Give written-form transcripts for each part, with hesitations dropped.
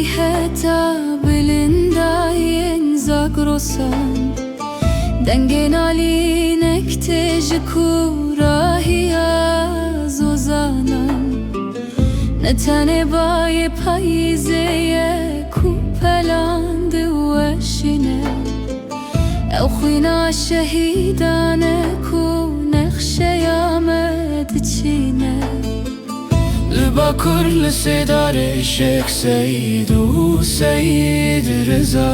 heta bilindayên zagrosan dengên alînek tê ji ku rahiya zozanan ne tenê bayê payîzê ye ku peland weşîne ew xwîna şehîdan e ku nexşeya me diçîne li Bakur li Sêdarê Şêx Seîd û Seîd Reza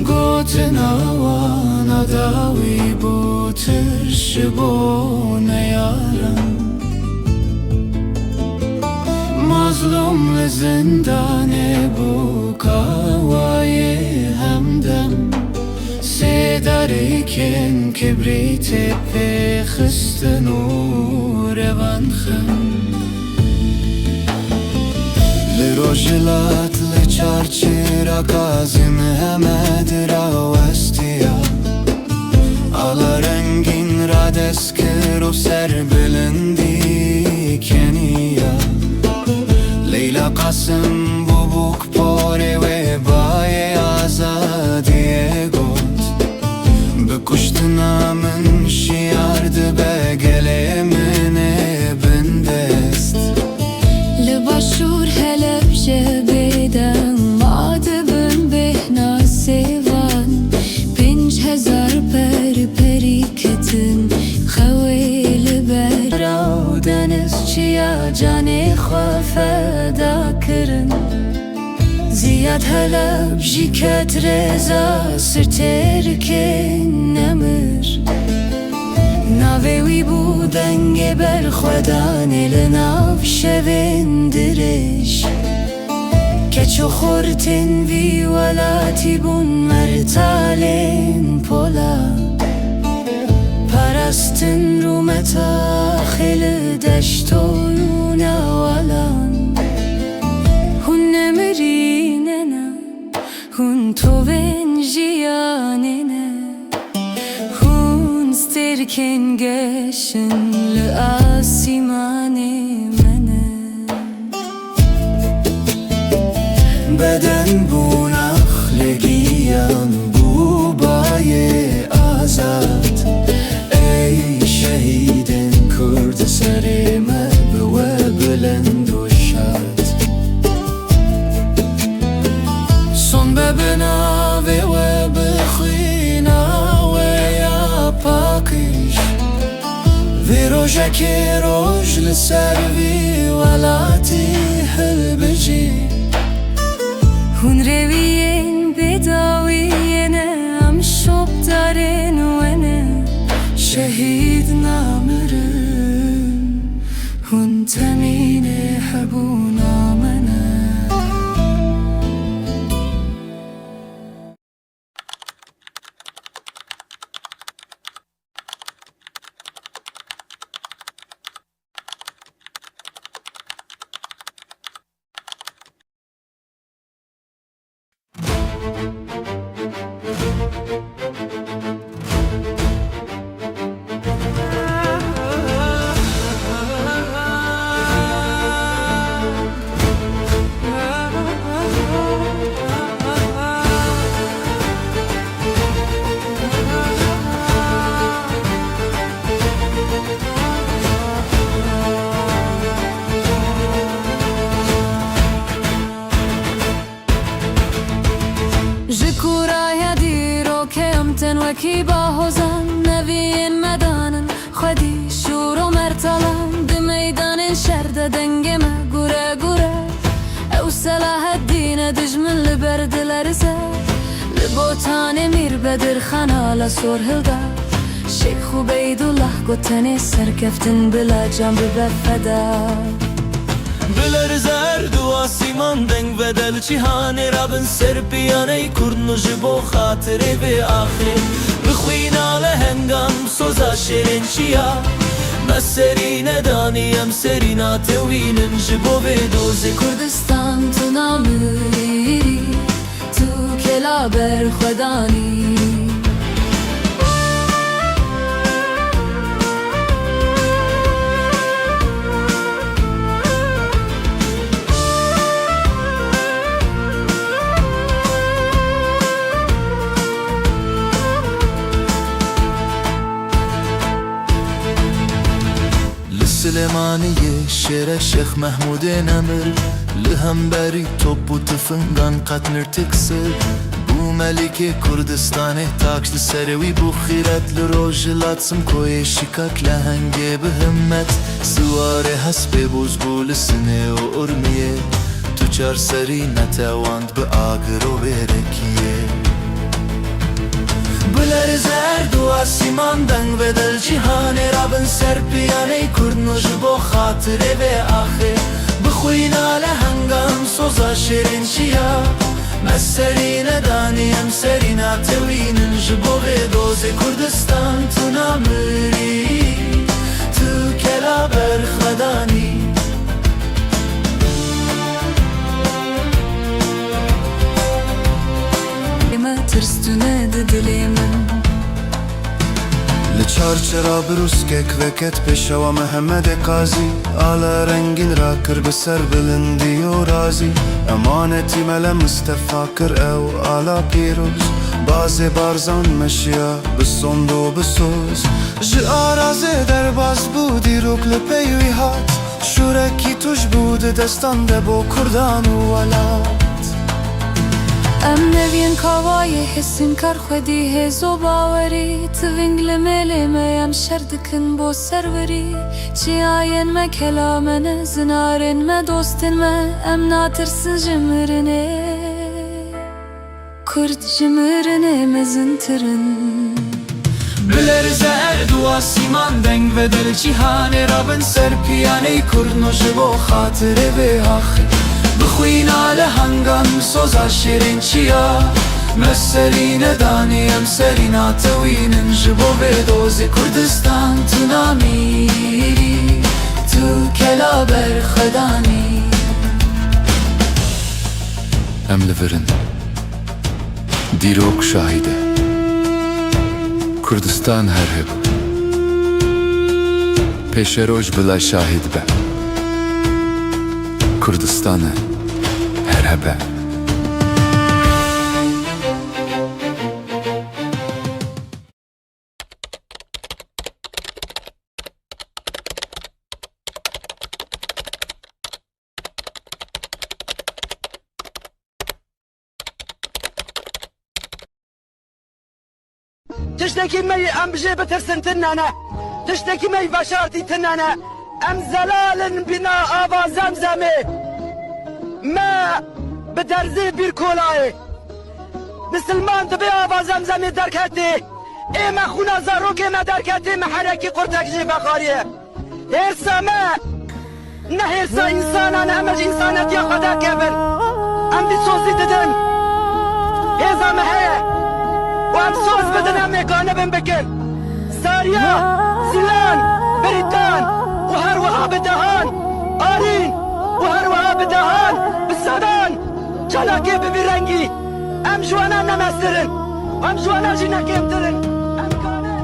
gotin awana dawî bû tir ji bo neyaran mazlûm li zindanê bû kawayê hemdem Sêdarêkên kibrîtê pê xistin û revan xin li Rojhilat li çarçîraka Zimhemed rawestiya ala rengîn radest kir û serbilindî keniya Leyla Qasım bûbûk porê wê bayê azadiyê got bi kuştina min şiyar dibe gelê min ê bindest li Başûr Helepçe bêdeng ma dibin bêhna sêvan 5000 perî ketin xewê li ber raw denizçiya canê xwe feda kirin Ziyad Helep jî ket rêza sirtêrikên nemir navê wî bû dengê berxwedanê li nav şevên dirêj keç û xortên vî welatî bûn mertalên pola parastin rûmeta xêli deşt û newalan hûn nemirîne ne hûn tovên jiyanê ne hûn stêrkên geşin li asîmanê me ne beden bûn axlegiyan bû bayê azad ey şehîdên Kurd serê me bi we bilind û şad son be bi navê we bixwîna we ya pakîş vê rojekê roj li ser vî welatî hilbijî hûn rêwiyên bêdawî ne em şopdarên we ne şehîd namirin hûn temînê hebûna me ne وەکی باهۆزان نەڤین مەدانن خودی شور و مەرتەڵان di meydanên şerde dengeme gure gure ew Selaheddîne dijmin li ber dilerize li botanê Mîrbedir xana la sor hilda Şeyx û Beydullah got tenê serkeftin bila can bibe feda Bileriz erdu asiman deng vedel cihanê rabin ser piyaney kurnu ji bo xatirê vê axê bixwîna li hengam soza şêrên çiya me serî nedanî em serî natewînin ji bo vê dozê Kurdistan tu namirî tu kela berxwedanî سليمانية شير الشيخ محمود نمر لهم بري توب و تفنگان قد نرتكسر بو ملكي كردستان تاكش لسروي بو خيرت لروجلات سمكوي شكاك لهنگي بهمت سواره حسب بوزگول سنه و ارميه تجار سري نتواند بآگر و بركيه بلر زرد و آسمان دنگ و دل جهان رابن سر پیانه کردنوش با خاطره به آخر بخوینا لهنگام سوزا شیرین چیا مسرین دانیم سرین آتوین جبو به دوز کردستان تو نامری تو کلا برخدانی ترستونه دلی من لچار چرا بروسکک وکت پیشوا محمد قاضی آلا رنگین را کر بسر بلندی و رازی امانتی مل مصطفی کر او آلا پیروز باز بارزان مشیا بسوند و بسوز جی آرازه در باز بودی روکل پیوی هات شورکی توش بود دستان دبو کردان و ولات ام نوین کاوای حسین کار خودی هزو باوری توینگ لملی میم شردکن بو سروری چی آین ما کلامن زنارن ما دوستن ما ام ناترسن جمرنه کرد جمرنه مزنترن بلر زرد و آسمان دنگ و دل جهان رابن سر پیانه کردنوش با خاطره به آخر بخوینا لهنگام سوزا شیرین چیا مسرین دانیم سرین آتوین جبو به دوز کردستان تو نامیری تو کلا برخدانی ام لورن دیروک شاهده کردستان هر هبو پیش روش بلا شاهد به کردستان هر هبه تشتكي مي ام بجي بترسن تنانا تشتكي مي بشارتي تنانا ام زلال بنا ابا زمزمي ما بدرزي بيركولاي مسلمان تبي ابا زمزمي دركتي اي ما خونا زاروكي ما دركتي محركي قرتك جي بخاريه هرسا ما نهرسا انسان انا امج انسانت يا خدا كبر ام دي صوصي تدن اذا ما هي وام صوص بدنا ميقانه بن بكن ساريا زلان بريتان وهروها بدهان آرين وهروها بدهان بالسودان چالاكي ببرنگي ام جوانا نمسترن ام جوانا جينا كيمترن ام كانه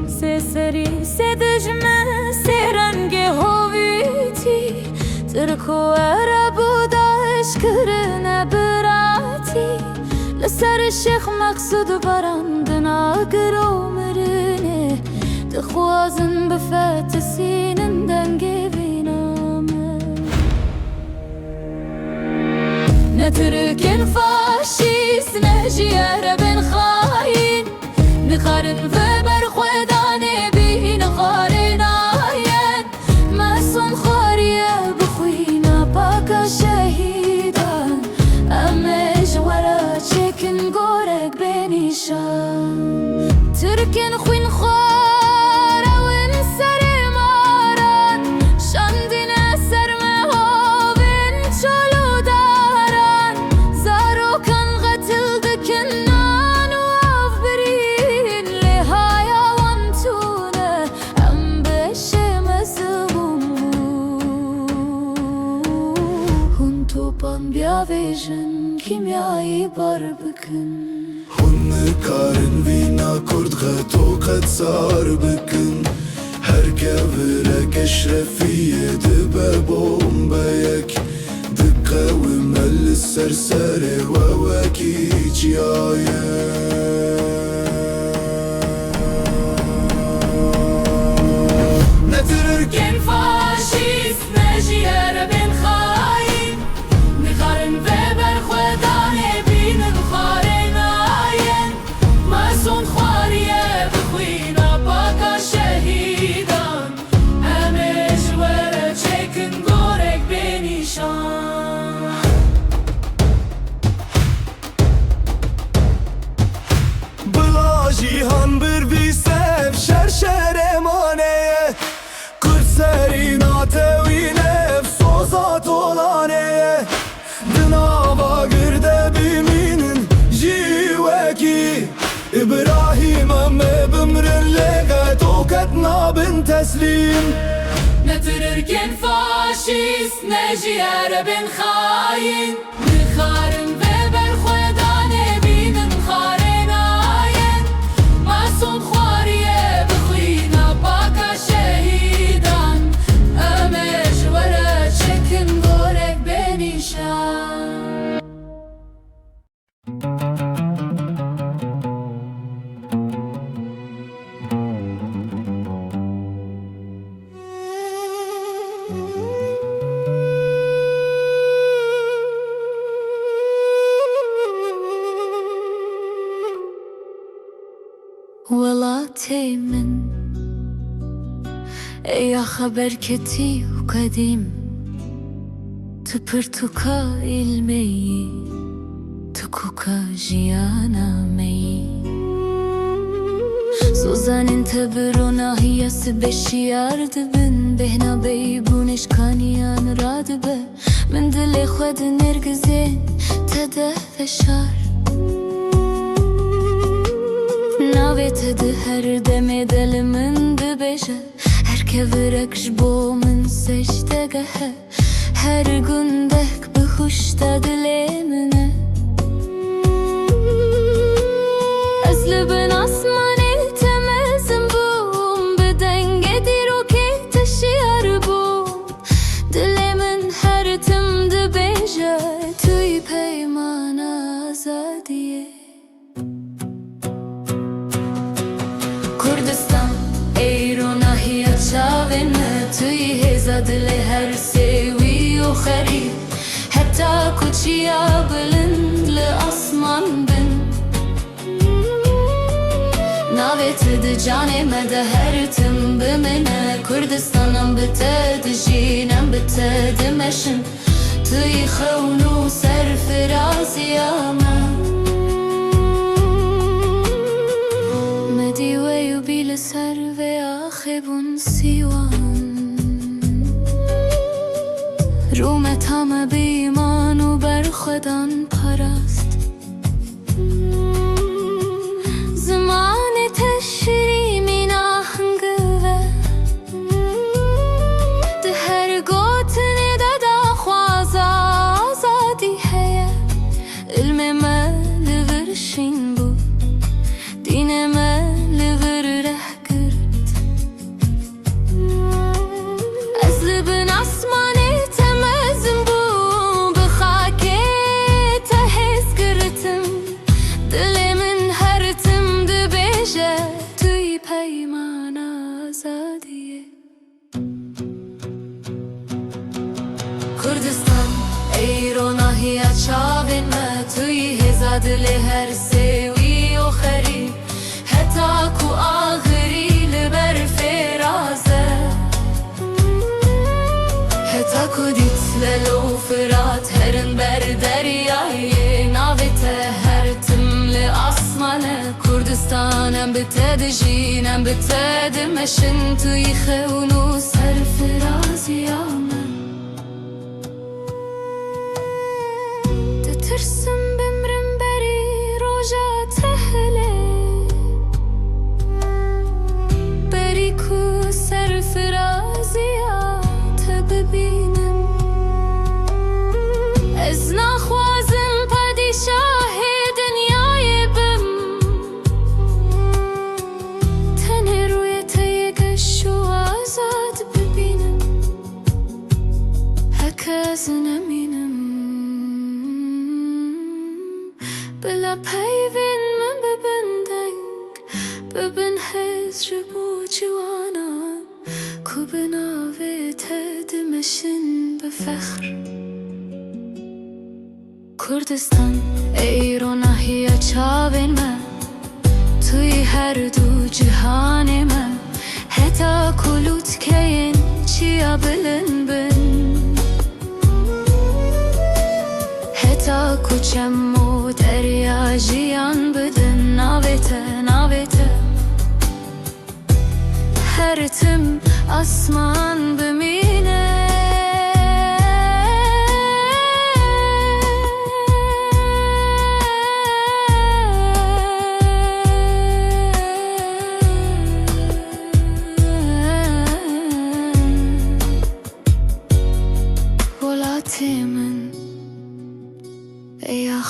سسری سدجمه سرنگ هویتی ترکو عربو داش کرنه براتی لسر الشيخ مقصود براندنا قرو مرنه تخوازن بفات سینن دنگی بینامه نتركن فاشيس نهجي عربن خاين نخارن في برخوداني بين خارن آين مسون خارية بخوينا باكا شهيدان أمش ورا چكن غورك بنيشان تركن خوين خارا ونسر ماران شاندين أسر مهوبن چالو داران زارو كان غتل دكنان وعف برين لهايا وانتونه أم بشه مزبوم هون توبان بيا ويجن كيميائي بار بكن هن كارن وينا كرد غتو قد صار بكن هر كفرك اشرفية دبا بومبايك دقة ومل السرسرة وواكي جيايا نترك تسلیم نتركن فاشيست نجي عربن خاين نخارن وبر خدانه بينن خارن آين معصوم خواريه بخوينا باكا شهيدان امش ورا چكن غورك بنيشان ولاتي من يا خبر كتي وقديم تبرتوكا المي تكوكا جيانا مي سوزان انت برونا هي سبشيار دبن بهنا بيبونش كانيان رادبه من دل خود نرگزين تده فشار ناویت ده هر دم دل من ببشه هر که ورکش بو من سجده هر گندک بخوش دل منه از لبن آسمان تمزم بوم به دنگ دیرو که تشیار بوم دل من هر تم ده بشه توی پیمان آزادیه Kurdistan ایران هی چاون توی هزادل هر سوی و خری حتی کوچیا بلند لآسمان بن ناویت ده جانه مده هر تم بمنه کردستانم بته دجینم بته دمشن توی خونو سرفرازی آمن مدیوی و بیل سر و آخبون سیوان رومت همه بیمان و بر خودان پرست زمان تشریمی ناهنگوه ده هر گوتن دادا خواز آزادی هیه علم مل ورشین بو دین مل ور ره کرد از لبن آسمان تمزم بو بخاک تهز کردم دل من هر تم ده بشه توی پیمان آزادیه کردستان ایران هی چاون ما توی هزادل هر سوی و خری حتی کو آخری لبر فرازه حتی کو دیت للو فرات هرن بر دریای ناویت هر تم لآسمانه کردستانم بته دجینم بته دمشن توی خونو سر فرازی آمن ترسم بمرم بری روژا تهله بری کو سرفرازیات ببینم از نخوازم پادشاه دنیای بم تنه روی تیگش و آزاد ببینم هکاز نمینم بلا پیوین من ببندنگ ببن هزر بو جوانا کو بناوی تدمشن بفخر کردستان ایران هی چاون من توی هر دو جهان من حتی کلوت کین چیا بلن بن حتی کوچم و دریا جیان بدن ناویته هر تم آسمان بمینه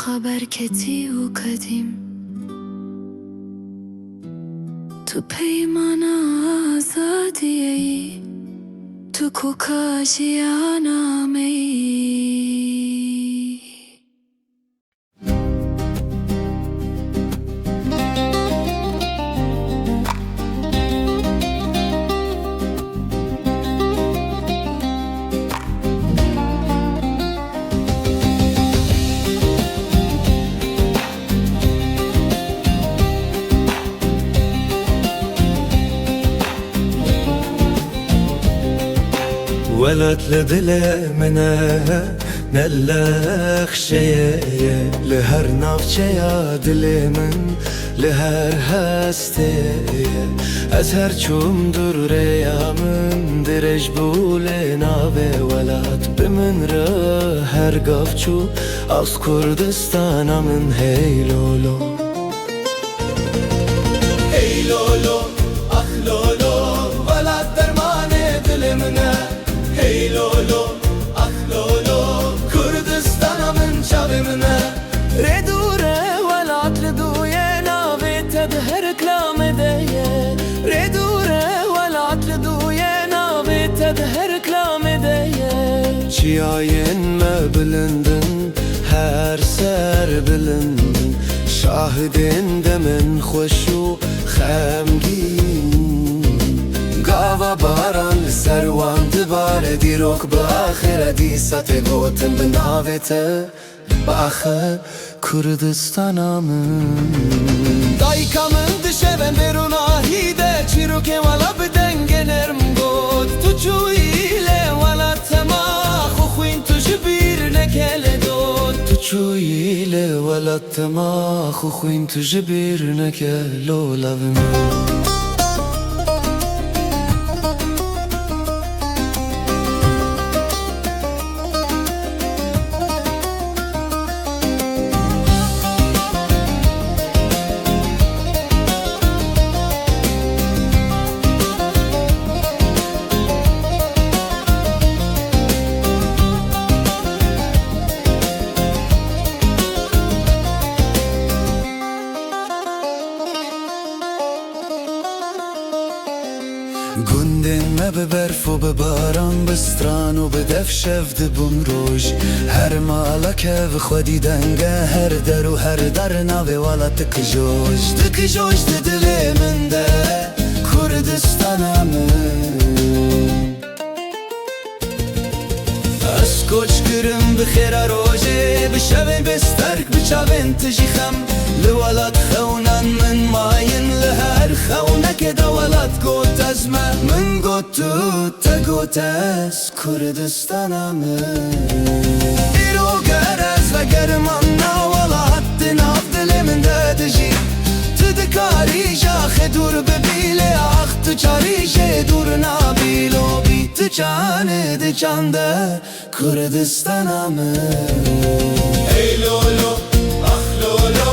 خبر کتی و قدیم تو پیمان آزادی ای تو کوکاشیانم ای ولد لدل منه نلخ شیه لهر نافچه یا دل من لهر هسته از هر چوم دور ریا من درج بول ناوه ولد بمن را هر گفچو از کردستان من هی لولو هی لولو اخ لولو ولد درمان دل منه هی لولو اخ لولو کردستان من شب منه ردوره ولات لدویه ناوی تدهر کلام دیه ردوره ولات لدویه ناوی تدهر کلام دیه چیاین مبلندن هر سر بلندن شاهدین دمن خوشو خمگین گاوا باران سروان دبار دیروک باخر دیسات گوتن بناویت باخر کردستانم دایکا من دشه بن برون آهیده چیروکه والا بدنگنرم گود تو چویله والا تماخ و خوین تو جبیر نکل دود تو چویله والا تماخ و خوین تو جبیر نکل لولم گندن ما به برف و به باران بستران و به دف شفت بون روش هر مالکه و خودی دنگه هر در و هر در ناوی والا تکجوش دل من ده کردستانم از کوچ کرم بخیر روژه بشوین بسترک بچاوین تجیخم لولاد خونان من ماین لهر خونک دولاد گوت از من گوت تو تگوت از کردستانم ایرو گرز و گرمان نولاد ناف دل من دادجی تدکاری جاخ دور ببیله آخ تو چاریش دور نابیلو بی تو جانه ده جانده کردستانم ای لولو اخ لولو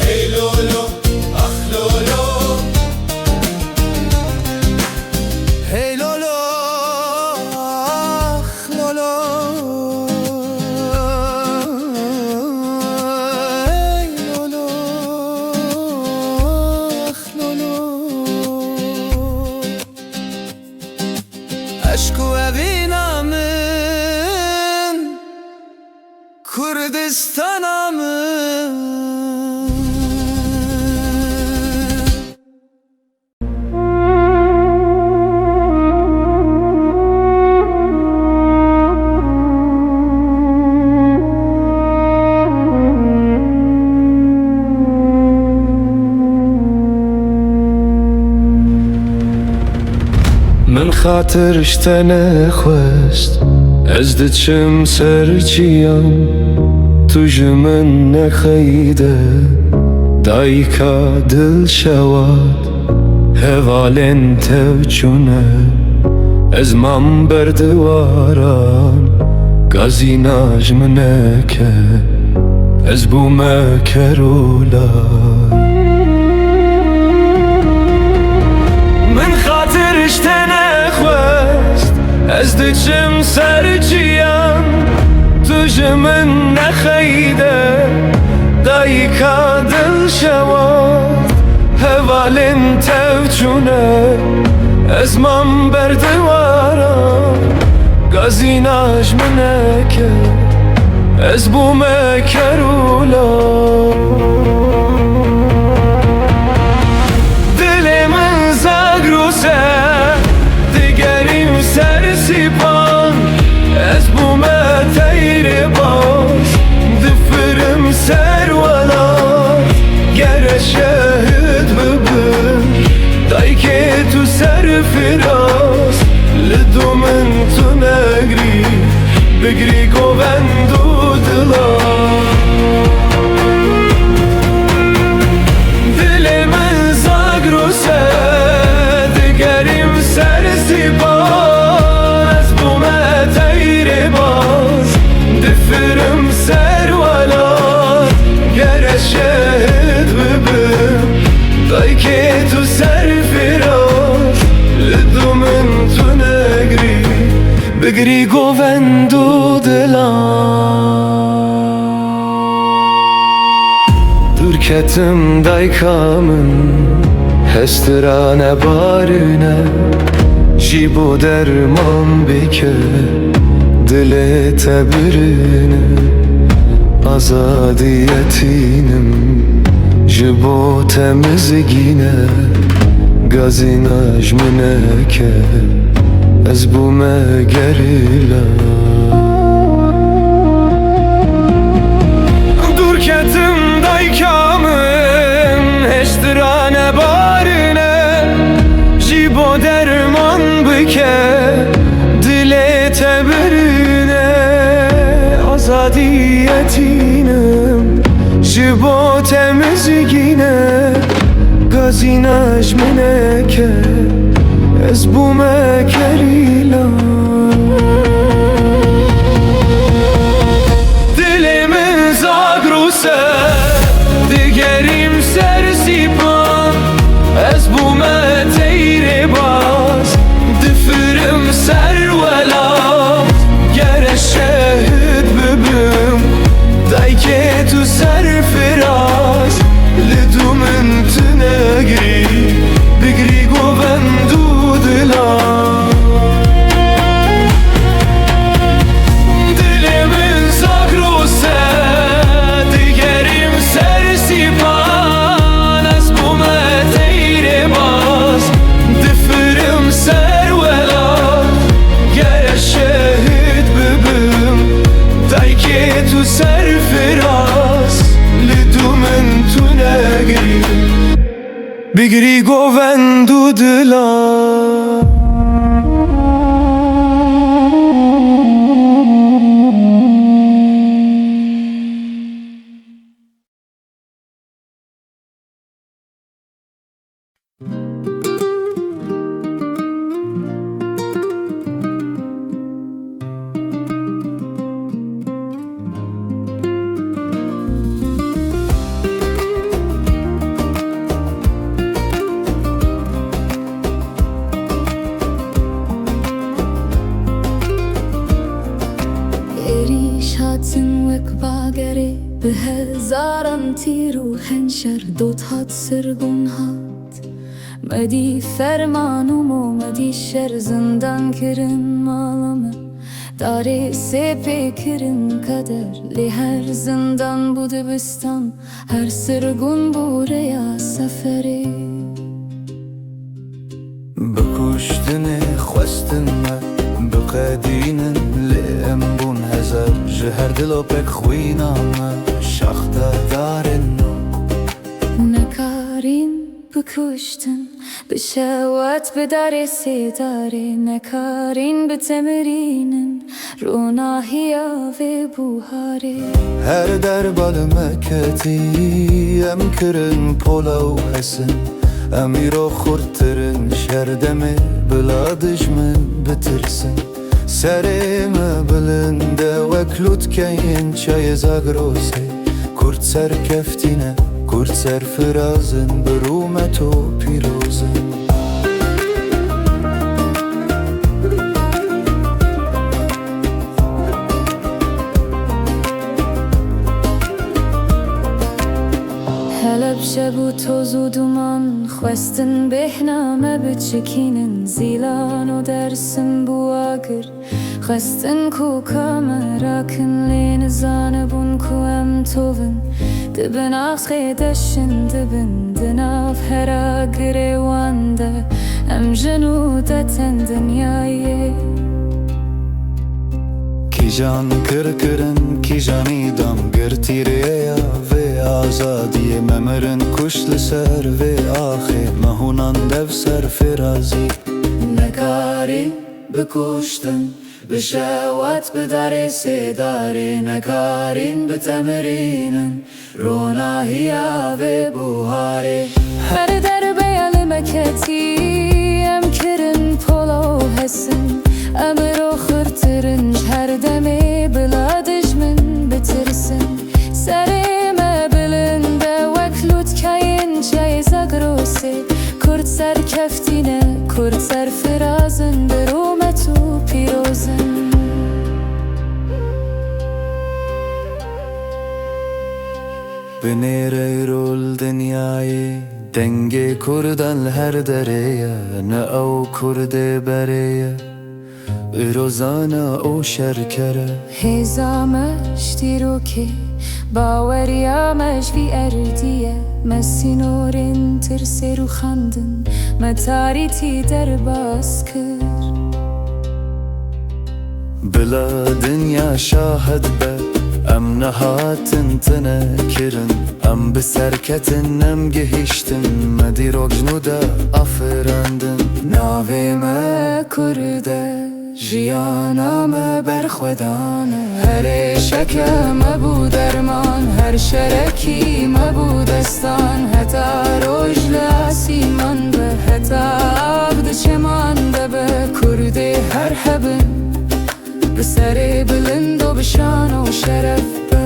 ای لولو اخ لولو ای لولو اخ لولو ای لولو اخ لولو اشکو ابینم کردستانم من خاطرش تنخوست از دچم سرچیم توج من نخیده دایکا دل شواد هوالن توچونه از من بردواران گازی نجمنه که از بومه کرولا من خاطرش تنخوست از دچم سرچیم تو من نخیده دایکا دل شود هوالین توچونه از من بردوارم گازیناش منکه از بومه کرولا دل من زاگروسه دیگریم سر سیپان از بومه تیر باش دفرم سر ولاد گر شهد ببن دای که تو سر فراس لدو من تو نگری بگری گوندو دلا دل من زاگروسه دگریم سر زیبان از بومه تیر باز دفرم سر ولاد گر شهد ببن دای که تو سر فراز لدو من تو نگری بگری گوندو درکتم دایکامن هسترانه بارونه جیبو درمان بکه دل تبرینه آزادیتینم جبو تمزگینه گازیناش منکه از بومه گریلا درکتم دایکامن هشترانه بارونه جیبو درمان بکه دل تبرینه آزادیتینم جیبو تمزگینه گازیناش منکه از بومه کریلا دل من زاگروسه دیگریم سر سیپان از بومه تیر باز دفرم سر ولا گر شهد ببم دای که تو سر فراز لدو من تنگری بگری گوندو دل من زاگروسه دیگریم سر سیپان از بومه تیر باز دفرم سر ولا گر شهد ببم دای که تو سر فراز لدو من تو نگری بگری گوندو دلا به هزاران تیر و هنشر دوت هات سرگون هات مدی فرمانم و مدی شر زندان کرن مالم داری سپی کرن قدر لی هر زندان بود بستان هر سرگون بوره یا سفری بکشتن خواستن بقدینن لیم بون هزار جهر دلو پک خوینام شخته دارن نکارین بکشتن بشوات بداری سیداری نکارین بتمرینن روناهی آوی بوهاری هر در بال مکتی ام کرن پولا و حسن امیرو خورترن شردمه بلادش من بترسن سرم بلنده وکلوت کین چای زاگروسه کرد سر کفتینه کرد سر فرازن برومت و پیروزن شب و توز و دومان خواستن بهنامه بچکینن زیلان و درسن بواگر خواستن کو کامراکن لین زانبون کو ام توون دبن آخی دشن دبن دناف هرا گریوانده ام جنودتن دنیایه کی جان کرکرن کی جانی دام گرتی ریا و آزادی ممرن کشل سر و آخه مهونان دو سر فرازی نکاری بکشتن بشوات بدار سداره نکارین بتمرینن روناهیا و بوهاره هر در بیال مکتی ام کرن پولو حسن امرو خرترن هر دمی بلادش من بترسن سرم بلنده وکلوت کاین جای زگروسه کرد سر کفتینه کرد سر فرازن درومتو پیروزن بنیره رول دنیای دنگ کردن هر دره نه او کرده بره روزانه او شرکره هزامش دیرو که باوریامش وی اردیه مسینورین ترسی رو خندن متاریتی در باز کر بلا دنیا شاهد به ام نهاتن تنکرن ام بسرکتن ام گهشتن مدی روگنودا افرندن ناوی ما کرده جیانم برخودانه هر شکم بود درمان هر شرکی مبودستان حتی روش لاسیمان به حتی عبد چمانده به کرده هر حبن به سر بلند و بشان و شرف به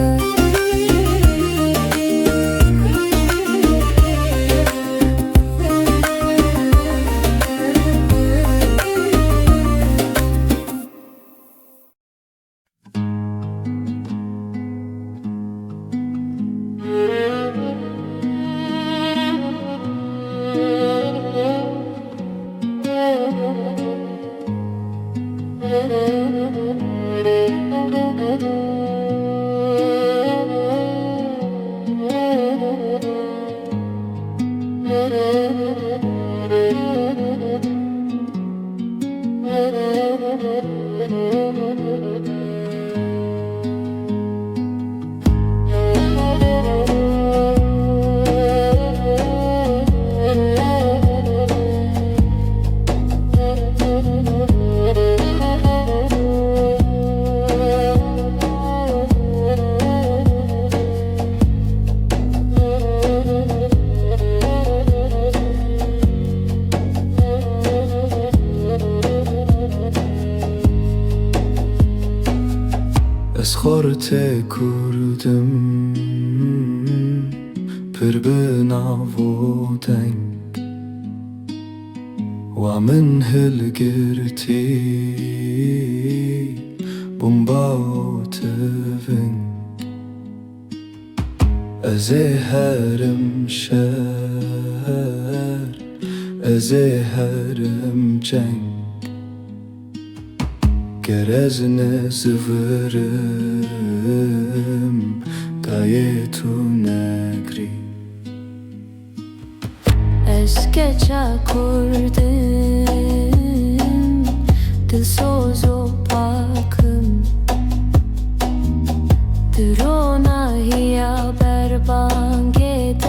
از خورت کردم پر بناو و دنگ و من هل گرتی بمبا و تفنگ از هرم شهر از هرم جنگ گرز نزورم دای تو نگری اشکچا کردم دلسوز و پاکم دروناهیا بربانگیده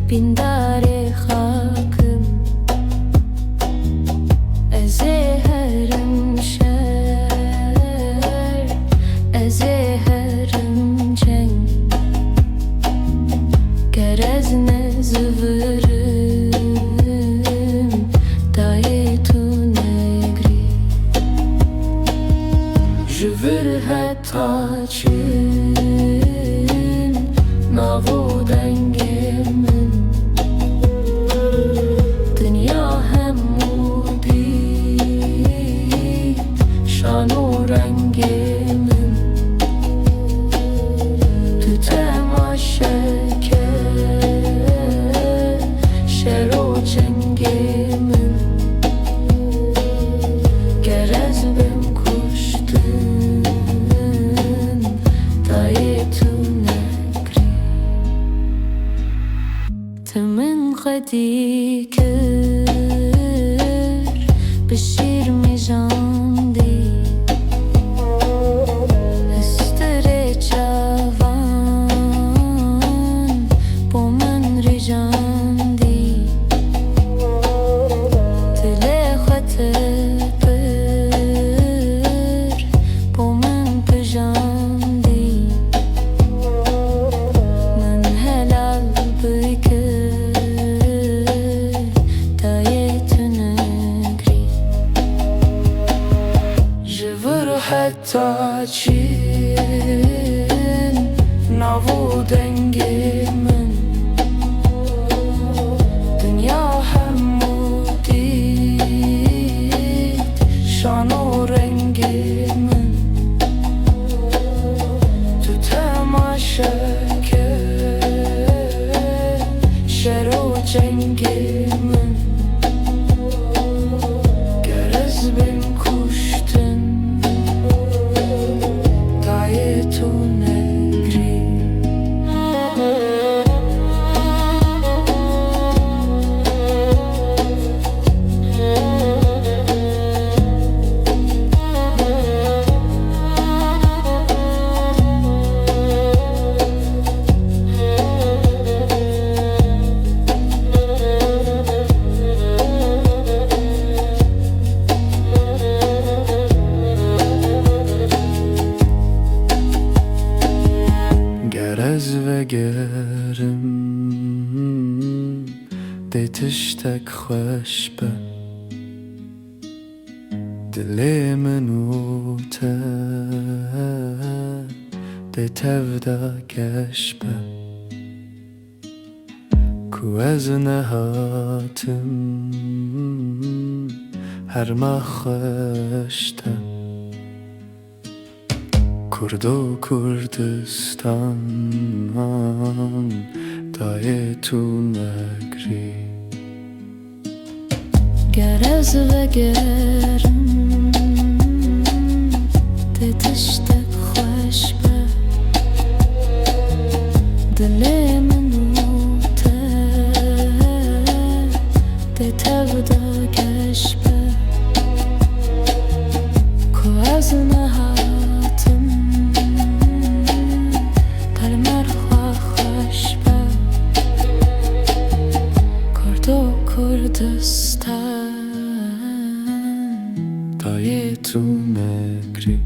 بیندار خاکم از هرم شهر از هرم جنگ گرز نزورم دای تو نگری جور حتی چین ناو دنگ من دنیا همودی شان و رنگ من تو تماشا کرد خدی کر به شیر می جاندی استر جوان با من ری جاندی دل خط پر با من پجاندی من هلال بکر دایت نگری جور حتی چین ناو دنگ من دنیا همو دید شان و رنگ من تو تماشا کرد شر و جنگ من گر از بین کشتن دای تو نگری گرز و گرم دی تشتک خوش به دل منو ته دی تفدا گش به کو از نهاتم هر ما خوشتم کرد و کردستان دای تو نگری گرز و گرم دی تشتک خوش به دل منو ته دی تفدا گش به کو از نهاتم قلمر خوش به کرد و کردستان دای تو نگری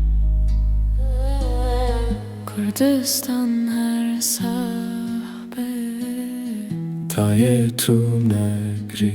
کردستان هر صحبه دای تو نگری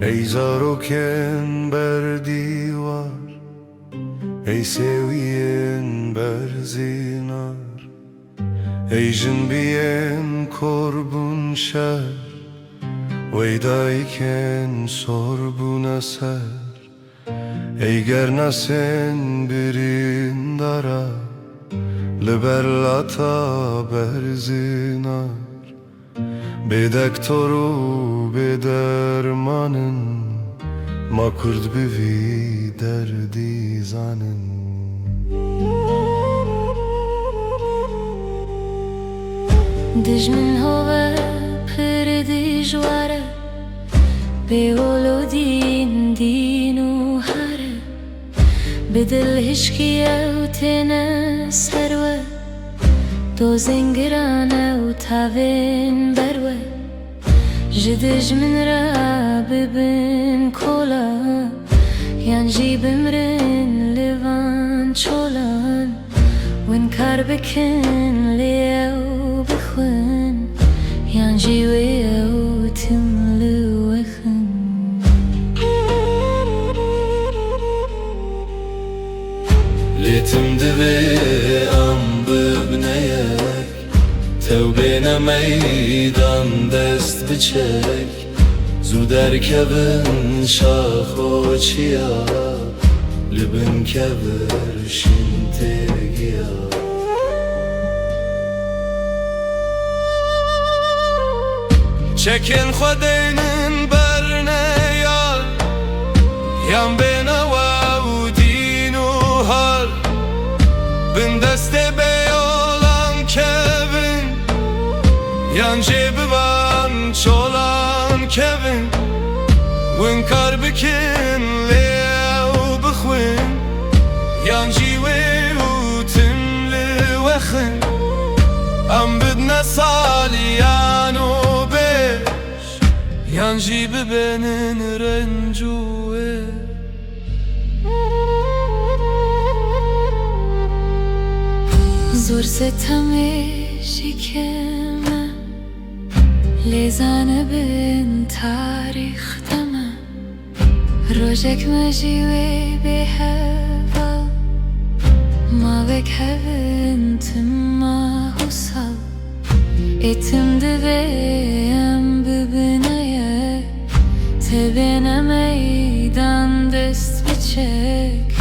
ای زاروکن بر دیوار ای سوین بر زینار ای جنبین کربون شر وی دایکن سربون سر ای گر نسن برین دارا لبر لاتا بر زینار به دکتر و به درمانن ما کرد بوی دردی زانن دجمن هوا پر دیجواره به ولو دین و هره به دل هشکیه و تنه سروه دو زنگرانه و تاوین بروه جدج من را ببین کولا یان جی بمرن لیوان چولان وین کار بکن لیو بخون یان جی ویو تملو وخن لیتم دوی ام ببنیک تو بین میدان دست بچک زو در کبن شاخ و چیا لبن کبر شنتگیا چکن خودین برنه یار یم بینوا و دین و هر بن دست بیالان کبین yan جیب بان چولان کبین وین کار بکن لیو بخوین yan جیوی و تملی وخن ام بدنا سالیانو بیش yan جیب بینن رنجوه زور ستمشی که من لیزانه بین تاریخ دمم روژک مجیوی به هوا ما بک هون تما حسال اتم دویم ببینه تبینه میدان دست بچک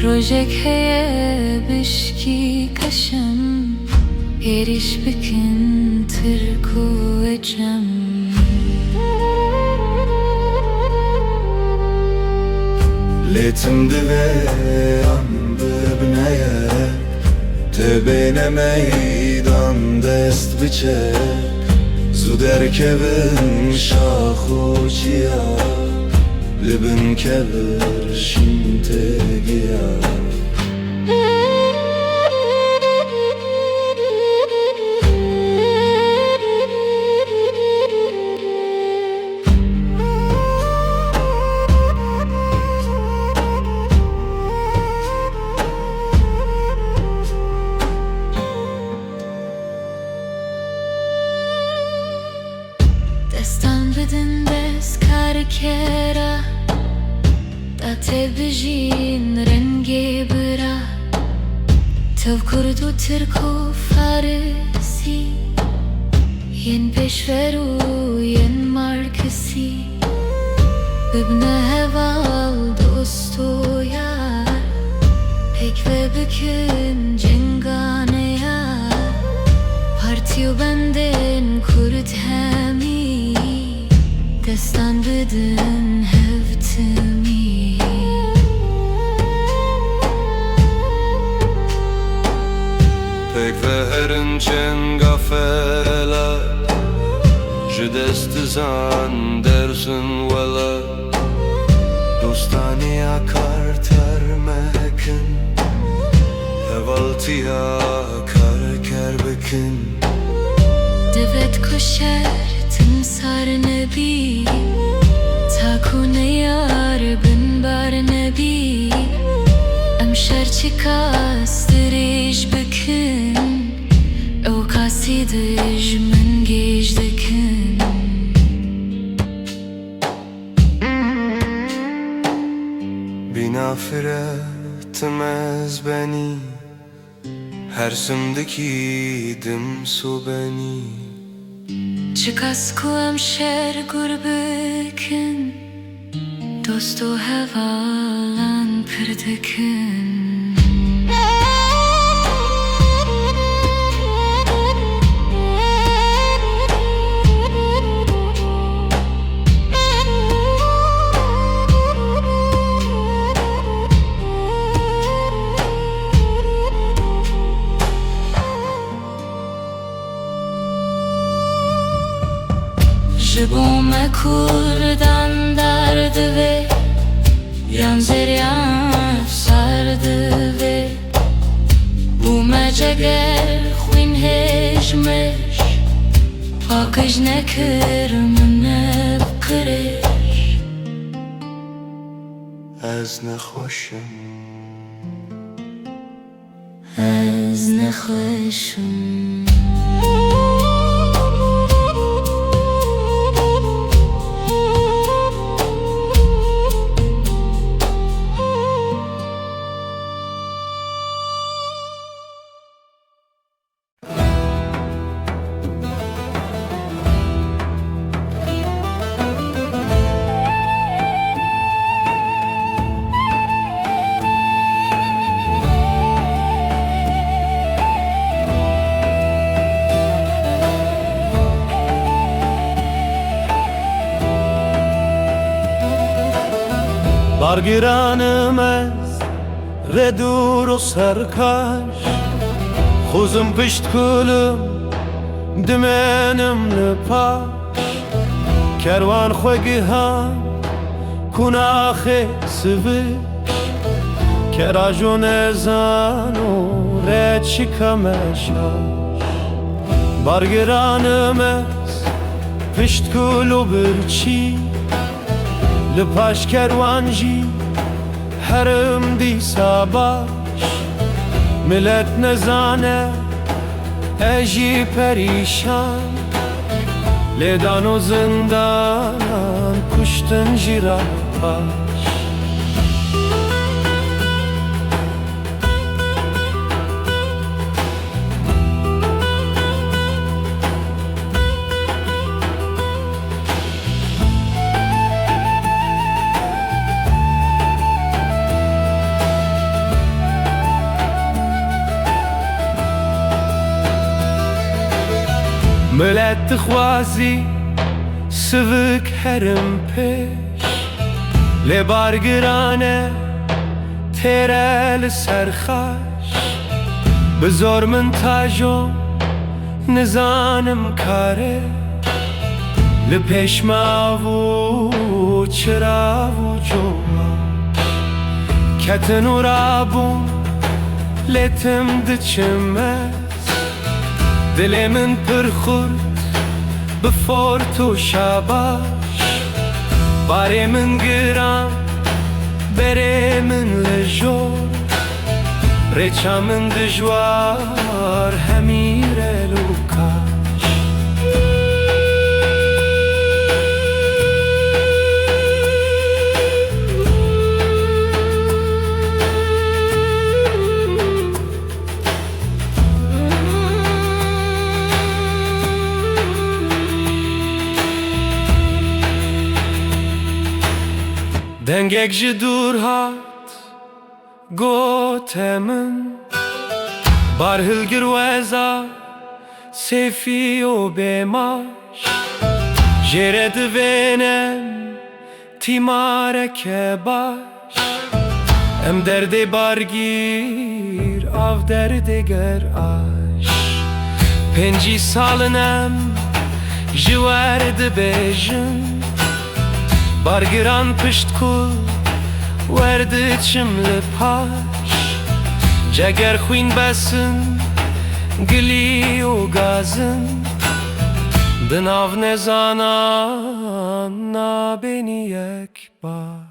روژک هیه بشکی کشم ایریش بکن ترکو اجم لیتم دویم ببینه تبینه میدان دست بچک زود ارکبن شاخو چیا لبن کبر شینتگیا دستان بدن دست کار کرا داته بجین رنگی برا تو کرد و ترک و فارسی ین پیشور و ین مارکسی ببنه هوال دوست و یار پک و بکن جنگانه یار پارتی و بندن کرد همی دستان بدن هفتمی پک و هرن جنگا فعلا جدست زن درسن ولا دوستانی کار ترمکن هوالتیا کار کر بکن دوت کشر تمسار نبی تاکونه یار بن بار نبی ام شرچی کاستریش بکن او کاسی دج من گیج دکن بینافرت مزبنی هر سمدکی دم سوبنی چکاس کو ام شر گر بکن دوست و هوالان پردکن جبوم کردن درد و yan zeryan sardı ve bu meceger خوین هجمش پاکش نکرم نبکرش از نخوشم از نخوشم بارگیرانم از ردور و سرکش خوزم پشت کلم دمنم لپاش کروان خوگی هم کناخ سویش کراجون زانو رد شکمشاش بارگیرانم از پشت کلو برچی لپاش کروانجی حرم دیسا باش ملت نزانه اجی پریشان لیدان و زندان کشتن جیرا باش ملت خوازی سوک هرم پیش لبارگرانه تیره لسرخش بزار من تاجو نزانم کاره لپیش ماوو چراوو جوا کتن و رابون لتم دچمه دل من پرخورد به فورت و شباش باره من گرام بره من لجور ریچا من دجوار همیره لوکاش دنگک جی دور هات گوتمن بار هلگر وزا سیفی و بیماش جره دوینم تیماره که باش ام درد بارگیر آف درد گر آش پنجی سالنم جوارد بیجن بارگران پشت کل ورده چم لپاش جگر خوین بسن گلی و گازن دناو نزانان نابینی یک باش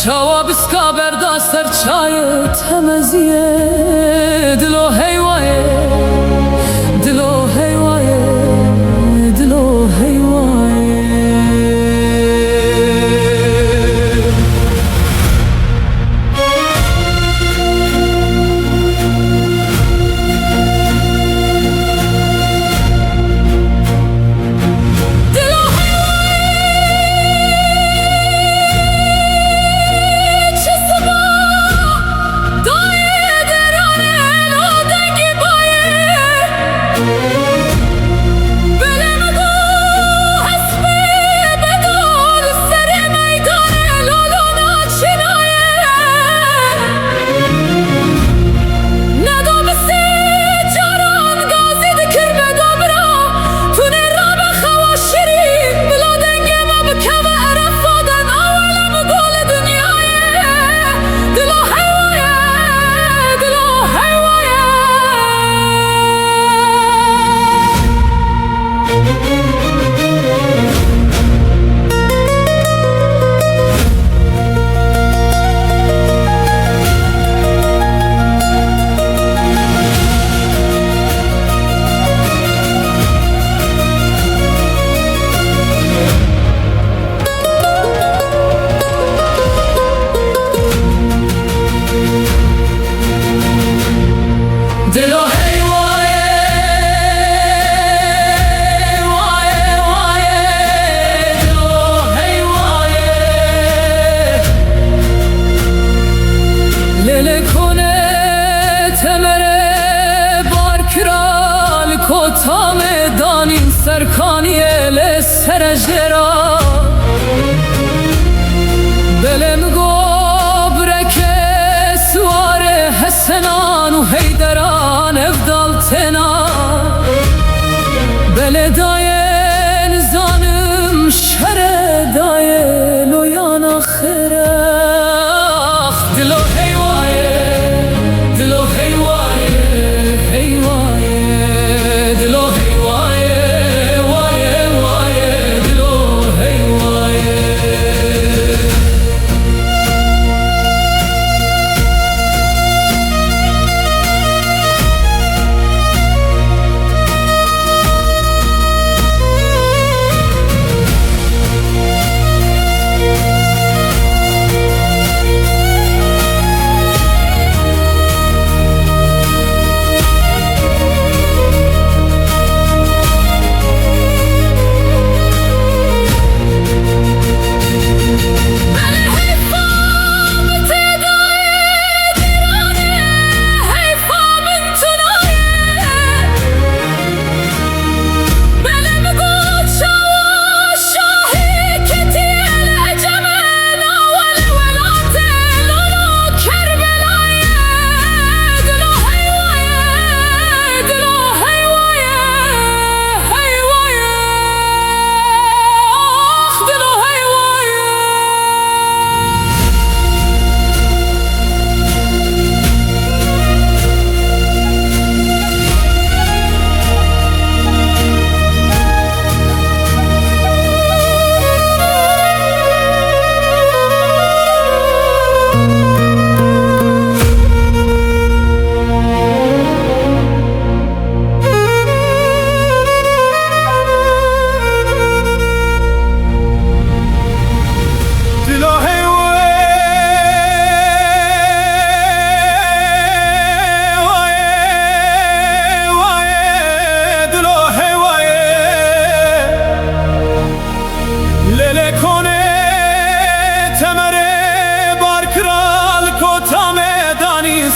چاوا بسکا بردا سر چای تمزیه دلو هیوایه دلو هیوایه دلو هیوایه دای درانه سر جرا دلم گبرک سوار حسنان و حیدران افضل تنا بل داین زانم شر دایل و یان آخره دلو هیوایه دلو هیوایه هیوایه دلو هیوایه وایه وایه دلو هیوایه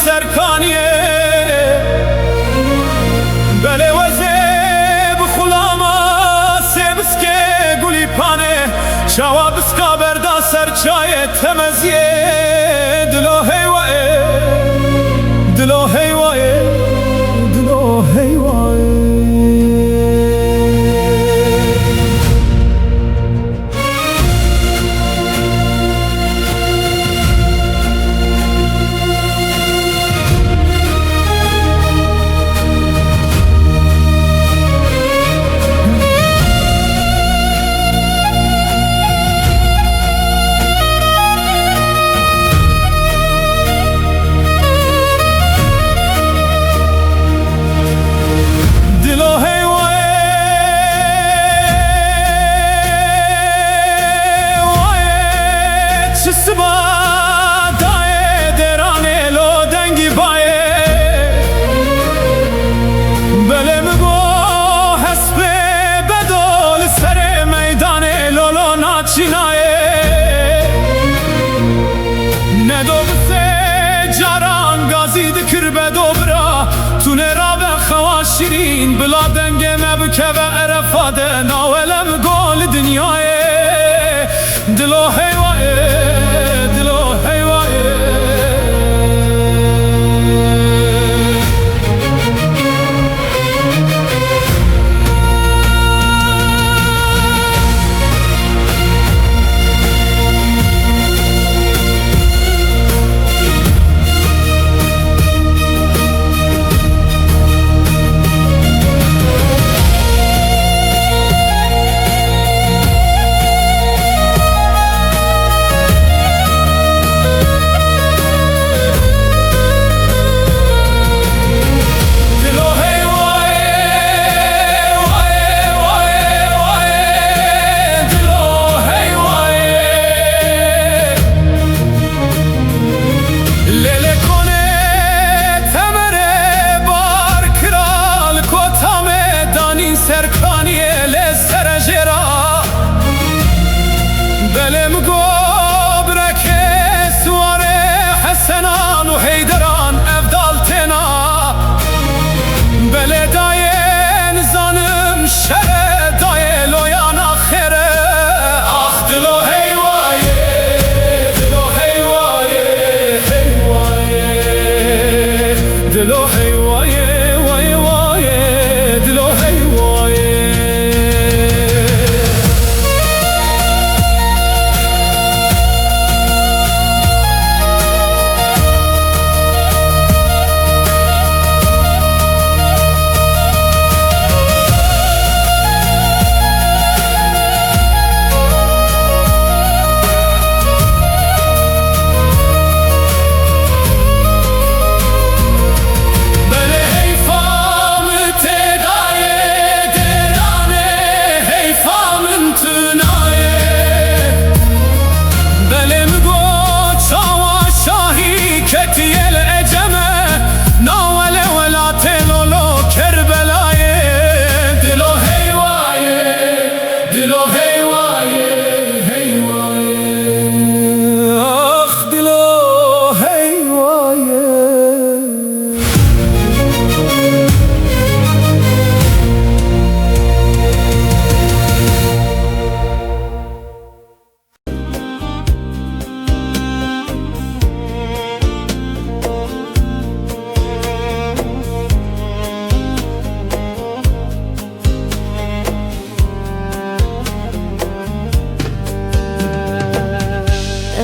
سرکانیه بله وزه بخولاما سبسکه گلی پانه شوا بسکا بردا سرچای تمزیه دلو هیوائه دلو هیوائه دلو هیوائه شیرین بلا دنگ مبکه و عرفات ناولم گل دنیای دلو هیوائه دلو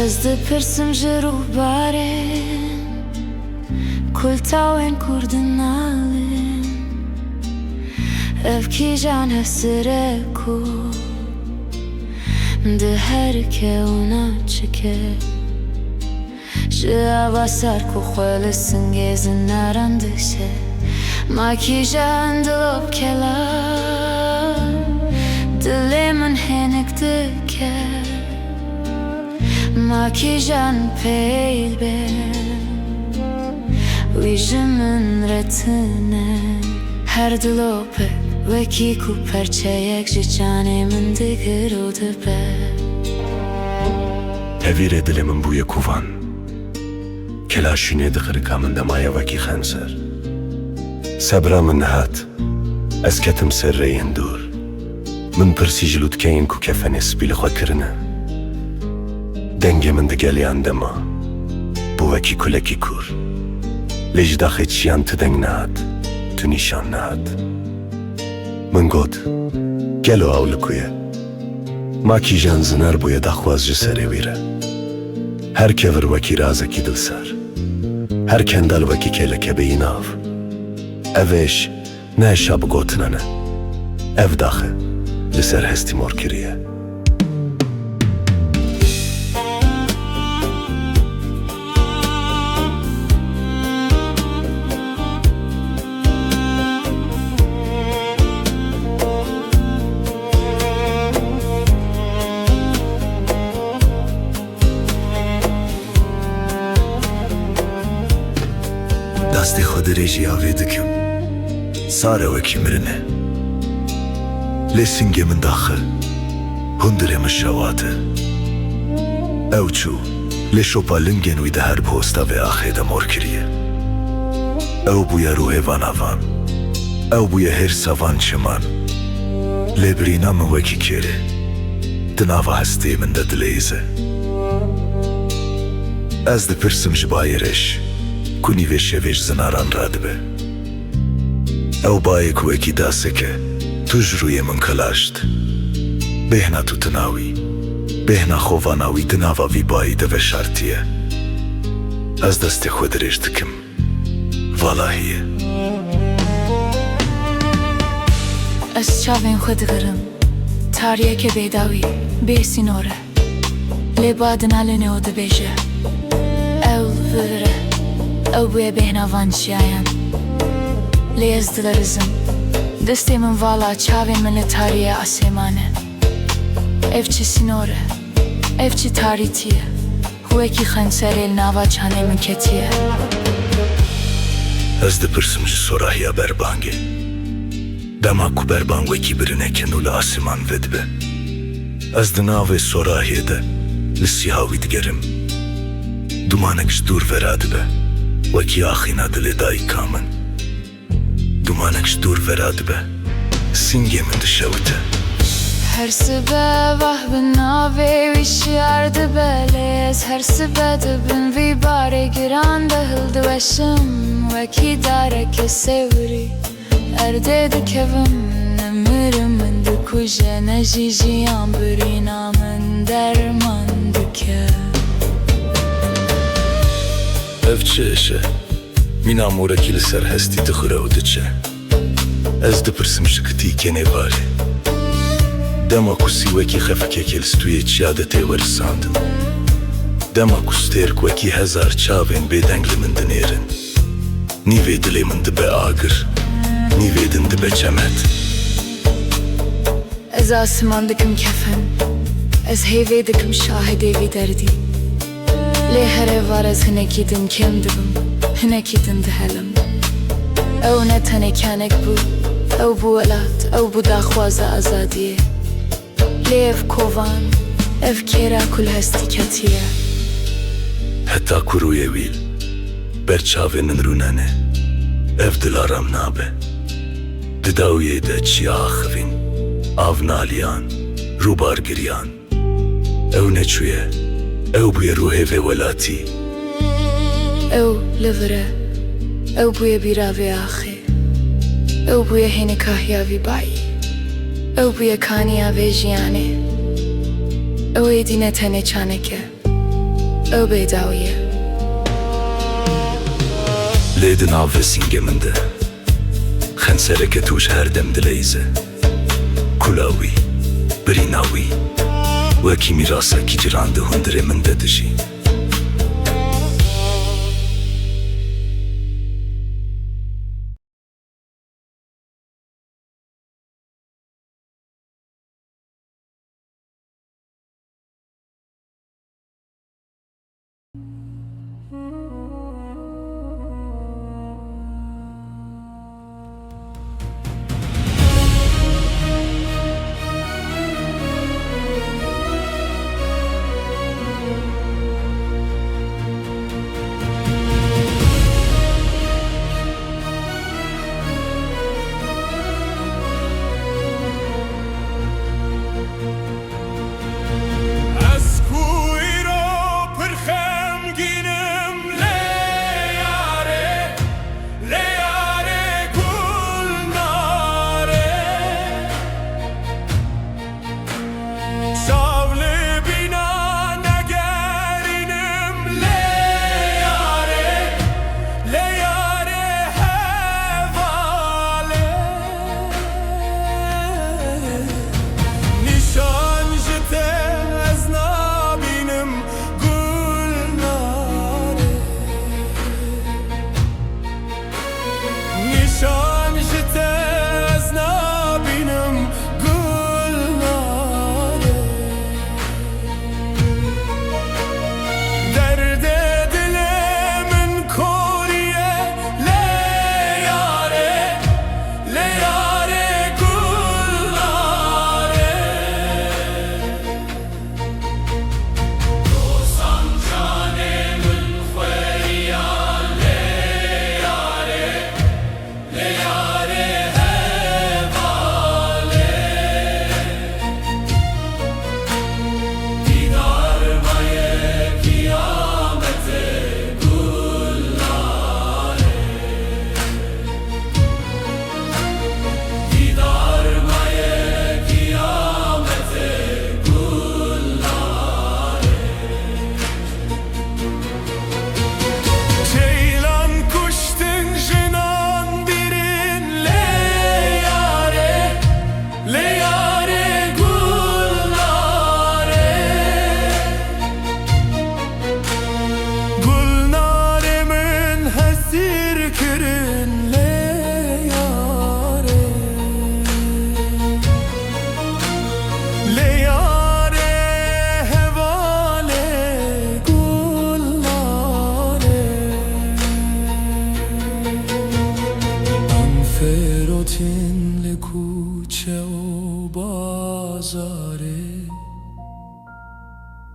Ez dipirsim ji rûbarên kultawên kurdinalên ev kîjan hesire ku di herike û naçike ji ava ser ku xwe li singêzin naran dişe ma kîjan dilop kela dilê min hênik dike ma kîjan peyl ben wî ji min retine her dilopê wekî ku perçeyek ji canê min digir û dibe Hevîrê dilê min bûye kuvan Kelaşînê dixirika min de maye wekî xenser Sebra min hat Ez ketim ser reyên dûr Min pirsî ji lûtkeyên ku kefenê spî li xwe kirine Dengê min digeliyan dema Bû wekî kulekî kur Lê ji daxê çiyan tu deng nehat Tu nîşan nehat Min got Gelo ew li ku ye Ma kîjan zinar bûye daxwaz ji serê wî re Her kevir wekî razekî dilsar Her kendal wekî kêlekebeyî nav Ev êş ne eşa bigotina ne Ev daxe li ser hestî mor kiriye Destê xwe di rêjî avê dikim Sare wekî mirine Lê singê min daxe Hundirê min şewate Ew çû Lê şopa lingên wî di her posta vê axê de mor kiriye Ew bûye rûhêvan avan Ew bûye hêrsa van çiman Lê birîna min wekî kêrê Di nava hestê min de dilêze Ez dipirsim ji bayê reş Ku nîvê şevê ji zinaran radibe Ew bayê ku wekî daseke Tu ji rûyê min kilaşt Bêhna tu tina wî Bêhna xovana wî di nava vî bayî de veşartiye Ez destê xwe dirêj dikim Valahiye Ez çavên xwe digirim Tariyeke bêdawî bê sînore Lê badina lênê û dibêje Ew vire Ew bûye bêhna van çiyayan Lê ez dilerizim Destê min vala çavên min li tariye asêmane Ev çi sînore Ev çi tarîtiye Wekî xenserê li nava canê min ketiye Ez dipirsim ji sorahiya berbangê Dema ku berbang wekî birinekin û li asîman vedibe Ez di navê sorahiyê de li sîha wî digerim Dumanek ji dûr vera dibe Wekî axîna dilê dayîka min Dumanek ji dûr vera dibe Singê min dişewite Her sibe vah bin navê wî şiyar dibe Lê ez her sibe dibin vî barê giran de hildiweşim Wekî dareke sewrî erdê dikevim Nemirim min dikuje ne jî jiyan birîna min derman dike Ev çi eşe Mîna morekî li ser hestî dixure û diçe Ez dipirsim ji kitîkenê varê Dema ku sîwekî xefekekê li stûyê çiya de tê werisandin Dema ku stêrk wekî hezar çavên bêdeng li min dinêrin Nîvê dilê min dibe agir Nîvê din dibe çemet Ez asîman dikim kefen Ez hêvê dikim şahidê vî derdî Lê her ev var ez hinekî din kêm dibim Hinekî din dihelim Ew ne tenê kenek bû Ew bû welat Ew bû daxwaza azadiyê Lê ev kovan Ev kêra ku li hestî ketiye Heta ku rûyê wî ber çavên min rûnene Ev dilaram nabe Di dawiyê de çiya axivîn Av naliyan Rûbar giriyan Ew neçûye Ew bûye rûhêvê welatî Ew li vire Ew bûye bîravê axê Ew bûye hênikahiya vî bayî Ew bûye kaniya vê jiyanê Ew êdî ne tenê çaneke ئەو بێداویە لێدن ناوە سینگەمندە خەنسەرەکە توش هەردەم دلەیزە کولاوی بریناوی وەکی میراسەکی جراندە هوندرێ من دەدژی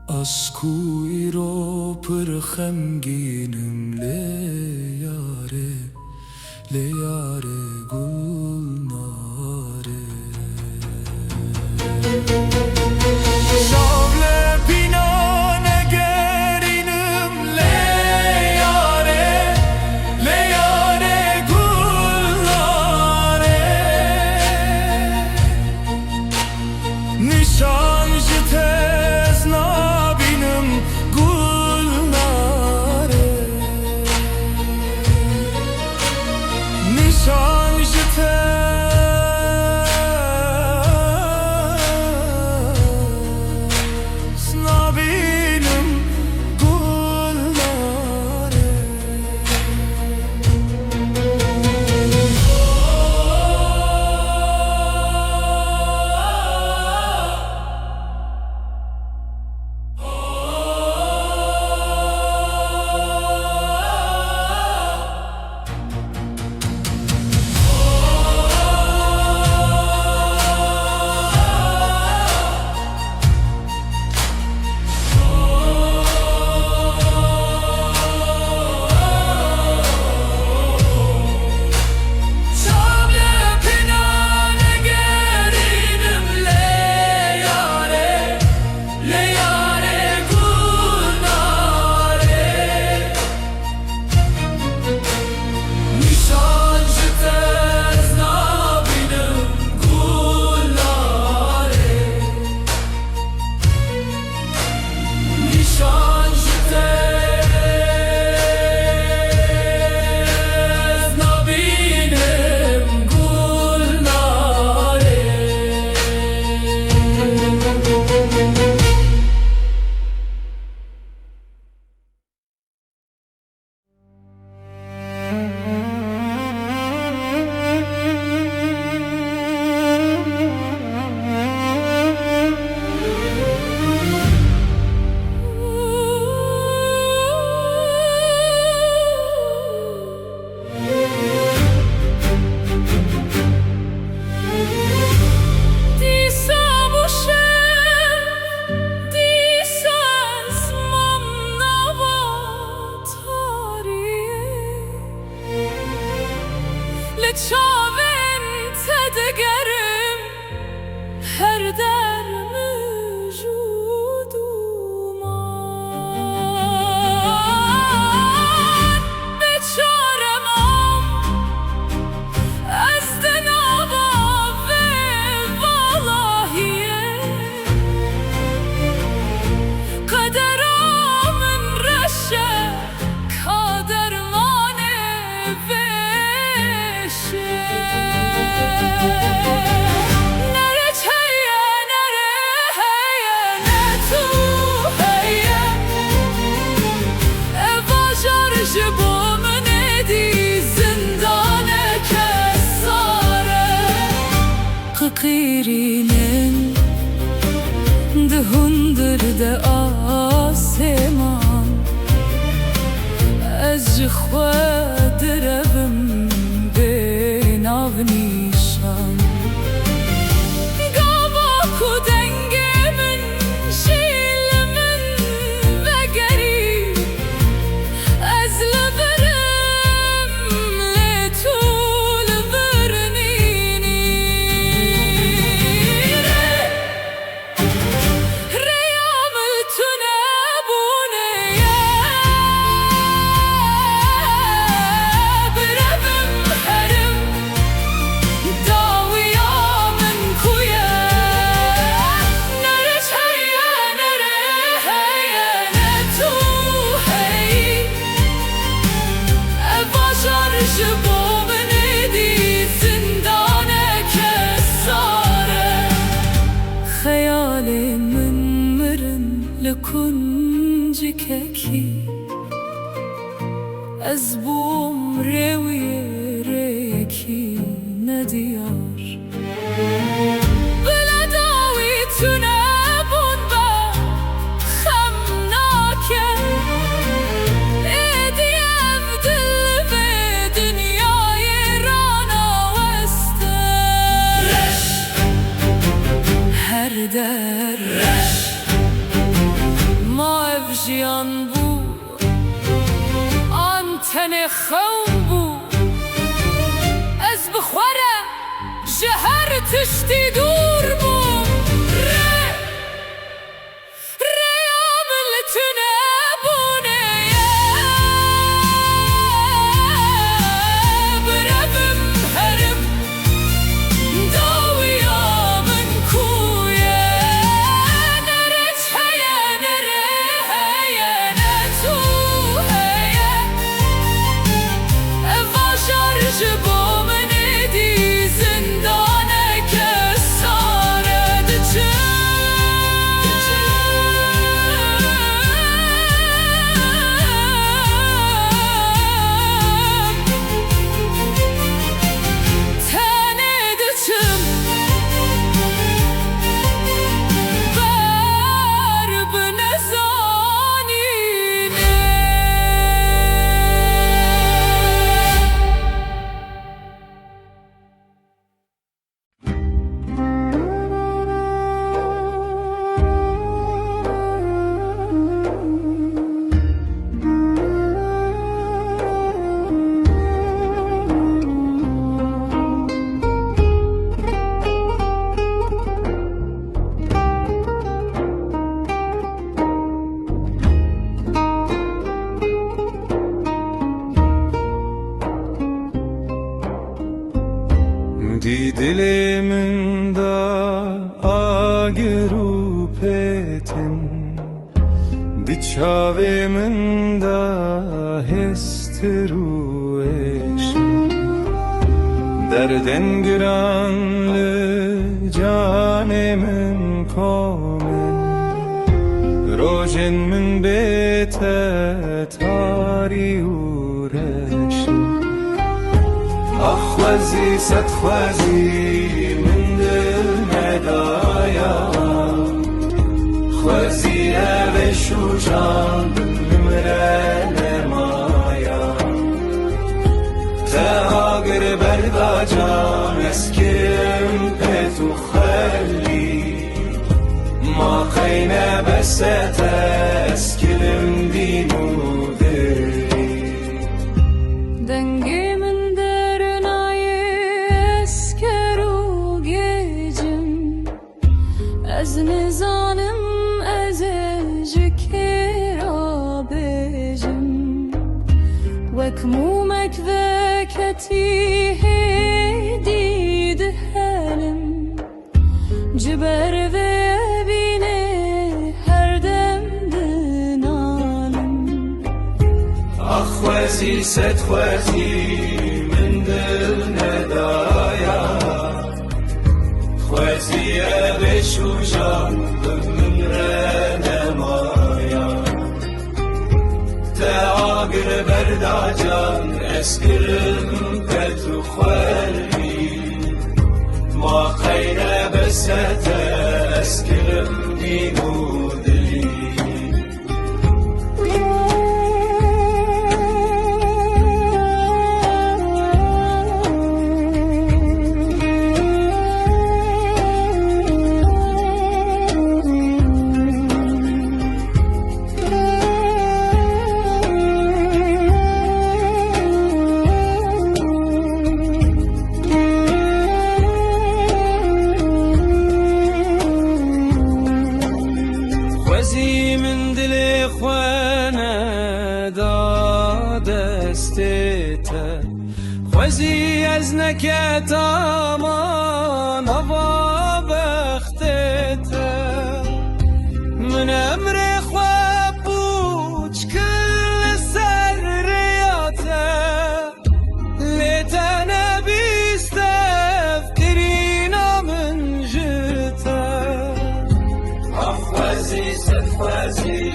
از کوی رو پر خمگینم لیاره گلناره شامل پینا نگرینم لیاره گلناره نشان جتز نابینم گلناره نشان جتز çavên te digerim her der mevcuduman beçarem am ez de nava ve valahiye kaderam min reşe kadermane veşe nere çeye nere heye ne tu heye evajar jibo min edi zindane kesare qirinin dihundir de aseman ez ji xwe direvim bênav nîşan gava ku dengê min jî li min vegerî ez li birim lê tu li vir nînî rêyamil tu nebûneye birevim herim dawiya min ku ye nere çeye nere heye ne tu heyî evajar ji bo min êdî zindane kesare xeyalê min mirin li kuncikekî ez bûm rêwiyê rêyekî nediyar bila dawî tu nebûn be xem nake êdî ev dil vê dinyayê ranaweste her der ma ev jiyan bû an tenê xewn bû ez bi xwe re ji her tiştî dûr bûm rêyamil tu nebûneye birevim herim dawiya min ku ye nere çeye nere heye ne tu heye evajar ji bo min êdî zindane kesare diçim tenê diçim ber bi nezanîne دی دلمن دا آگرو پیتن دی چاومن دا هسترویشن دردن گران لجانمن کامن روشن من بیت تاری ورشن أخوزي ستخوزي من دل مدايا خوزي أبشو جان نمرة مايا تهاجر بردا جان اسكرم بتو خلي ما قينا بس تسكرم دينو دري dengê min derinayê مكمومك ذاكتي هدي دهالم جبر ذابيني هردم دنالم أخوازي ستخوازي من دل ندايا خوازي أبش وجان من رنمايا تعاقر برداجان اسكرم كتو خوالي ما خير بسات اسكرم دينو دلي خوازي من دل خوانا داد استيتا خوازي از نكتا ما نوا بختتا من امر خواب بوچ كل سر رياتا لتنا بيستفكرينا من جتا أخوازي ستخوازي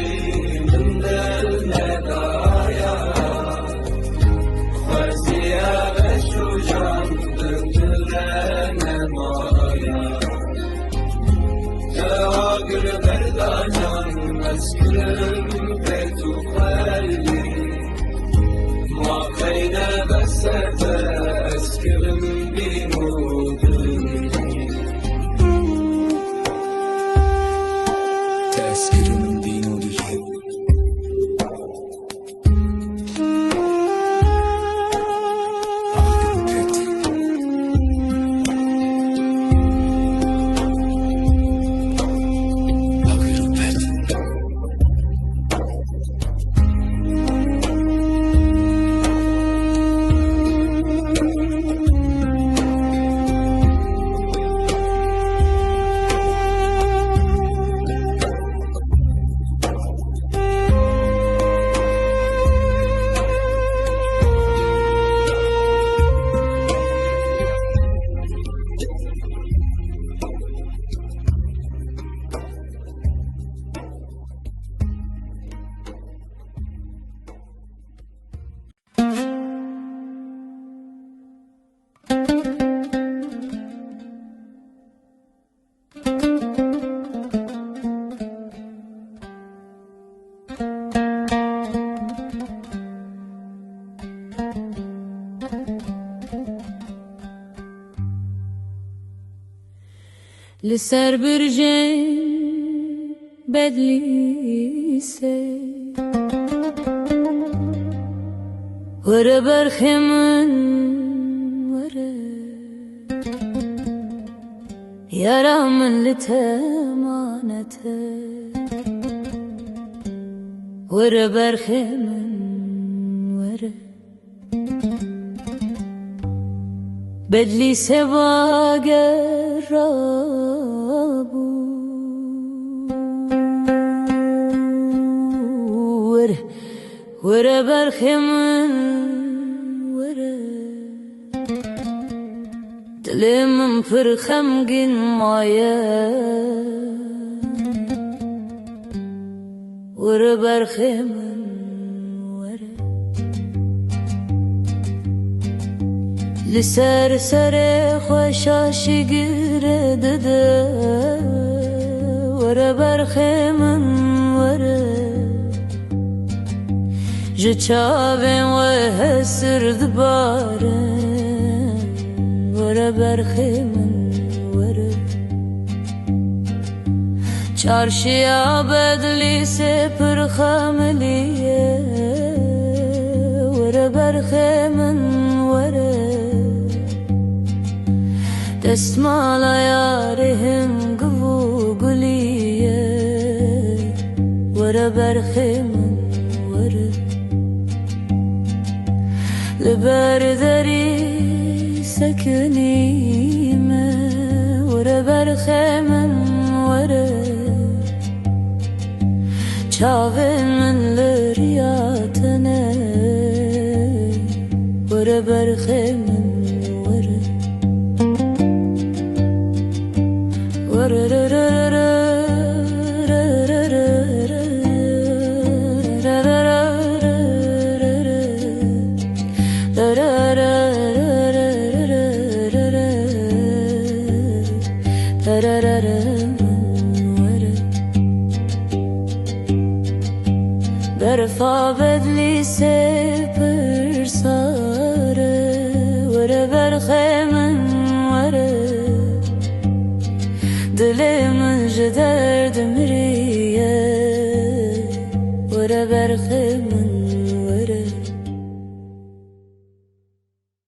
من دل ندايا خوازي أبش وجان دل نمايا تواقر برداجان مسكرم بيتو خوالي ما خير بسات اسكرم بينو دلي تأسكرم دينو دلي لسر برجين بدليسه ورا برخمن ورا يا من لتمانته ورا برخمن ورا بدلي سوا قربو ورا برخمن ورا تلم فرخم قن مايا ورا برخمن ورا لسر سر خوشاش قرد ورا برخمن ورا جچاوين وهسر دبارن ورا برخمن ورا چارشیا بدلی سپر خملیه ورا برخمن ورا دستمال یارهم گو گلیه ورا برخمن ورا لبردري سكنيمة ورا برخمم ورا چاوه من لرياتنا ورا برخمم ورا ورا را را را را را را برفا بدلی سپر ساره ورا برخمم ورا دل